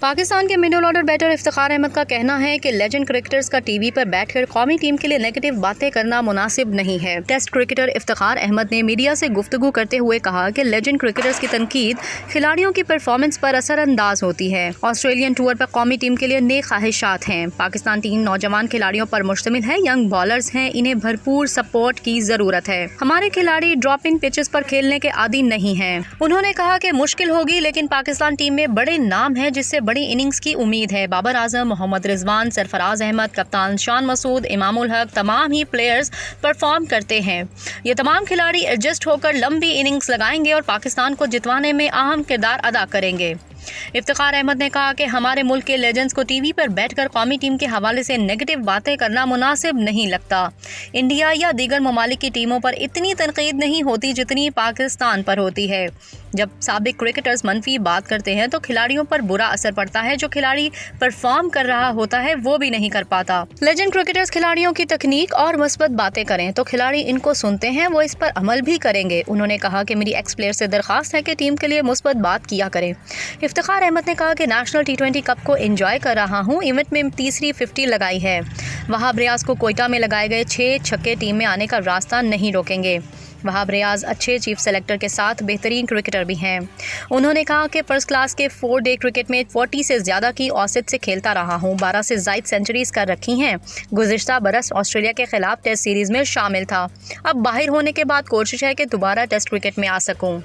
पाकिस्तान के middle order batter Iftikhar Ahmed का कहना है कि लेजेंड क्रिकेटर्स का टीवी पर बैठकर कौमी टीम के लिए नेगेटिव बातें करना मुनासिब नहीं है। टेस्ट क्रिकेटर इफ्तिखार अहमद ने मीडिया से गुफ्तगू करते हुए कहा कि लेजेंड क्रिकेटर्स की तनकीद खिलाड़ियों की परफॉर्मेंस पर असरअंदाज होती है। ऑस्ट्रेलियन टूर पर कौमी टीम के लिए नेक ख्वाहिशात हैं। पाकिस्तान टीम नौजवान खिलाड़ियों पर मुश्तमिल है, यंग बॉलर्स हैं, इन्हें भरपूर सपोर्ट की जरूरत है। हमारे खिलाड़ी ड्रॉप इन पिचेस पर खेलने के आदी नहीं हैं। उन्होंने कहा कि मुश्किल होगी, लेकिन पाकिस्तान टीम में बड़े नाम हैं जिससे बड़ी इनिंग्स की उम्मीद है। बाबर आजम, मोहम्मद रिजवान, सरफराज अहमद, कप्तान शान मसूद, इमामुल हक, तमाम ही प्लेयर्स परफॉर्म करते हैं। ये तमाम खिलाड़ी एडजस्ट होकर लंबी इनिंग्स लगाएंगे और पाकिस्तान को जितवाने में अहम किरदार अदा करेंगे। इफ्तिखार अहमद ने कहा कि हमारे मुल्क के लेजेंड्स को टीवी पर बैठकर कौमी टीम के हवाले से नेगेटिव बातें करना मुनासिब नहीं लगता। इंडिया या दीगर ममालिक की टीमों पर इतनी तनकीद नहीं होती जितनी पाकिस्तान पर होती है। जब साबिक क्रिकेटर्स मनफी बात करते हैं तो खिलाड़ियों पर बुरा असर पड़ता है। जो खिलाड़ी परफॉर्म कर रहा होता है वो भी नहीं कर पाता। लेजेंड क्रिकेटर्स खिलाड़ियों की तकनीक और मुस्बत बातें करें तो खिलाड़ी इनको सुनते हैं, वो इस पर अमल भी करेंगे। उन्होंने कहा कि मेरी एक्स प्लेयर से दरख्वास्त है कि टीम के लिए मुस्बत बात किया करें। इफ्तिखार अहमद ने कहा कि नेशनल T20 कप को एंजॉय कर रहा हूं। इवेंट में तीसरी 50 लगाई है। वहाब रियाज को कोयटा में लगाए गए 6 छक्के टीम में आने का रास्ता नहीं रोकेंगे। वहाब रियाज अच्छे चीफ सेलेक्टर के साथ बेहतरीन क्रिकेटर भी हैं। उन्होंने कहा कि फर्स्ट क्लास के 4 डे क्रिकेट में 40 से ज़्यादा की औसत से खेलता रहा हूं। 12 से ज़ायद सेंचुरीज कर रखी हैं। गुज़िश्ता बरस ऑस्ट्रेलिया के खिलाफ टेस्ट सीरीज़ में शामिल था। अब बाहर होने के बाद कोशिश है कि दोबारा टेस्ट क्रिकेट में आ सकूं।